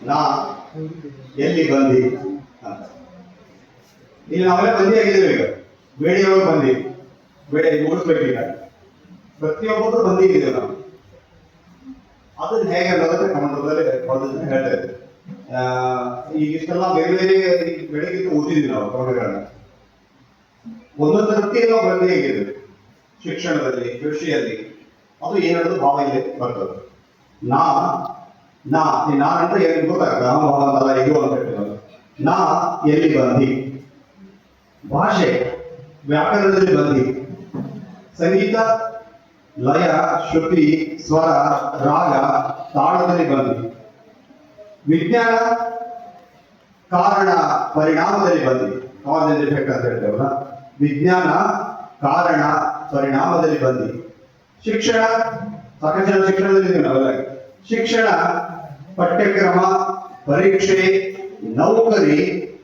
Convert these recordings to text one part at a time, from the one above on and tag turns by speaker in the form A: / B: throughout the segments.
A: ನಾ ಎಲ್ಲಿ ಬಂದಿ ಅಂತ. ಇಲ್ಲಿ ನಾವೆಲ್ಲ ಬಂದಿ ಆಗಿದ್ದೇವೆ. ಈಗ ಬೇಡಿಯವರು ಬಂದಿ, ಬೇಡ ಓಡಿಸ್ಬೇಕೀಗ. ಪ್ರತಿಯೊಬ್ಬರು ಬಂದಿದ್ದೇವೆ ನಾವು. ಅದನ್ನ ಹೇಗೆ ಅನ್ನೋದಕ್ಕೆ ಕನ್ನಡದಲ್ಲಿ ಪದದಿಂದ ಹೇಳ್ತಾ ಇದ್ದೇವೆ. ಈಗ ಇಷ್ಟೆಲ್ಲ ಬೇರೆ ಬೇರೆ ಬೆಳಗ್ಗೆ ಓದಿದ್ವಿ ನಾವು ಕನ್ನಡಗಳನ್ನ. ಒಂದೊಂದು ರೀತಿಯಲ್ಲಿ ನಾವು ಬಂದಿ ಆಗಿದ್ದೇವೆ. ಶಿಕ್ಷಣದಲ್ಲಿ, ಕೃಷಿಯಲ್ಲಿ, ಅದು ಏನಾದ್ರು ಭಾವ ಇಲ್ಲಿ ಬರ್ತದೆ. ನಾ ನಾನಂದ್ರೆ ಏನು ಗೊತ್ತಾಗ್ತದೆ, ಭಾವ ಅಂತಲ್ಲ ಇದು ಅಂತ ಹೇಳ್ತೀವಿ. ನಾ ಎಲ್ಲಿ ಬಂದಿ, ಭಾಷೆ ವ್ಯಾಕರಣದಲ್ಲಿ ಬಂದಿ, ಸಂಗೀತ ಲಯ, ಶ್ರುತಿ, ಸ್ವರ, ರಾಗ, ತಾಳದಲ್ಲಿ ಬಂದಿ, ವಿಜ್ಞಾನ ಕಾರಣ ಪರಿಣಾಮದಲ್ಲಿ ಬಂದಿ, ಕಾಸ್ ಅಂಡ್ ಎಫೆಕ್ಟ್ ಅಂತ ಹೇಳ್ತೇವಲ್ಲ, ವಿಜ್ಞಾನ ಕಾರಣ ಪರಿಣಾಮದಲ್ಲಿ ಬಂದಿ, ಶಿಕ್ಷಣ ಸಾಕಷ್ಟು ಜನ ಶಿಕ್ಷಣದಲ್ಲಿ ನಾವೆಲ್ಲ. ಶಿಕ್ಷಣ ಪಠ್ಯಕ್ರಮ, ಪರೀಕ್ಷೆ, ನೌಕರಿ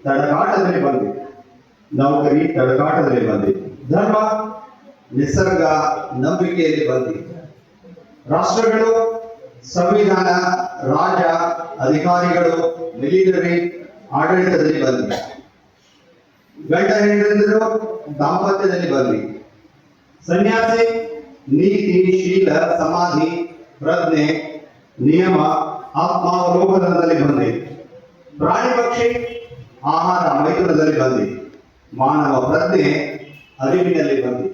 A: ತಡಕಾಟದಲ್ಲಿ ಬಂದಿ, ನೌಕರಿ ತಡಕಾಟದಲ್ಲಿ ಬಂದಿ, ಧರ್ಮ ನಿಸರ್ಗ ನಂಬಿಕೆಯಲ್ಲಿ ಬಂದಿ, ರಾಷ್ಟ್ರಗಳು ಸಂವಿಧಾನ, ರಾಜ, ಅಧಿಕಾರಿಗಳು, ಮಿಲಿಟರಿ ಆಡಳಿತದಲ್ಲಿ ಬಂದಿ, ಗಂಡ ಹೆಂಡತಿಯರು ದಾಂಪತ್ಯದಲ್ಲಿ ಬಂದಿ, ಸನ್ಯಾಸಿ ನೀತಿ, ಶೀಲ, ಸಮಾಧಿ, ಪ್ರಜ್ಞೆ, ನಿಯಮ, ಆತ್ಮಾವಲೋಕನದಲ್ಲಿ ಬಂದಿ, ಪ್ರಾಣಿ ಪಕ್ಷಿ ಆಹಾರ ಮೈಥುನದಲ್ಲಿ ಬಂದಿ, ಮಾನವ ಪ್ರಜ್ಞೆ ಅರಿವಿನಲ್ಲಿ ಬಂದಿ,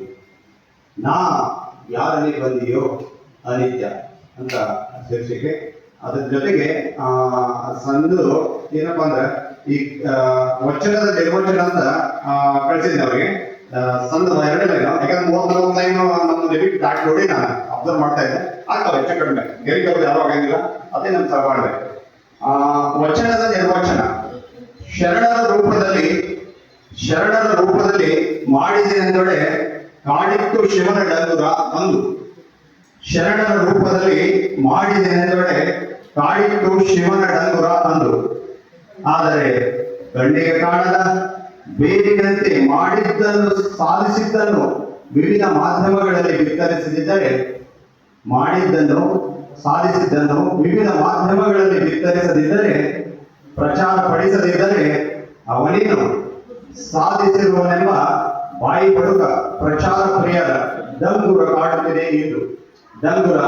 A: ನಾ ಯಾರಲ್ಲಿ ಬಂದಿಯೋ ಅನಿತ್ಯ ಅಂತ ಶೀರ್ಷಿಕೆ. ಅದ್ರ ಜೊತೆಗೆ ಸಂದು ಏನಪ್ಪಾ ಅಂದ್ರೆ ಈ ವಚನದ ನಿರ್ವಚನ ಅಂತ ಕಳಿಸಿದ್ದೆ ಅವರಿಗೆ. ಸಂದ ಎರಡನೇ ಲೈನ್, ಯಾಕಂದ್ರೆ 34 ಲೈನ್ ನಮ್ಮ ಲಿಮಿಟ್ ದಾಟಿ ನೋಡಿ ನಾನು ಅಬ್ಸರ್ವ್ ಮಾಡ್ತಾ ಇದ್ದೆ. ಆಗ್ತಾವೆ ಹೆಚ್ಚು ಕಡಿಮೆ, ಗೆರಿಗೆ ಅವ್ರು ಯಾರು ಆಗಂಗಿಲ್ಲ, ಅದೇ ನಮ್ಮ ಸಹ ಮಾಡಿದೆ. ವಚನದ ನಿರ್ವಚನ, ಶರಣರ ರೂಪದಲ್ಲಿ ಮಾಡಿದೆನೆಂದೊಡೆ ಕಾಡಿತ್ತು ಶಿವನ ಡಂಗುರ ಅಂದು. ಶರಣರ ರೂಪದಲ್ಲಿ ಮಾಡಿದೆನೆಂದೊಡೆ ಕಾಡಿತ್ತು ಶಿವನ ಡಂಗುರ ಅಂದು. ಆದರೆ ಕಣ್ಣಿಗೆ ಕಾಣದ ಬೇರಿನಂತೆ ಮಾಡಿದ್ದನ್ನು ಸಾಧಿಸಿದ್ದನ್ನು ವಿವಿಧ ಮಾಧ್ಯಮಗಳಲ್ಲಿ ಬಿತ್ತರಿಸದಿದ್ದರೆ, ಪ್ರಚಾರ ಪಡಿಸದಿದ್ದರೆ ಅವನೇನು ಸಾಧಿಸಿರುವನೆಂಬ ಬಾಯಿ ಬಡುಕ ಪ್ರಚಾರ ಪ್ರಿಯರ ಡಂಗುರ ಕಾಡುತ್ತಿದೆ ಎಂದು. ಡಂಗುರ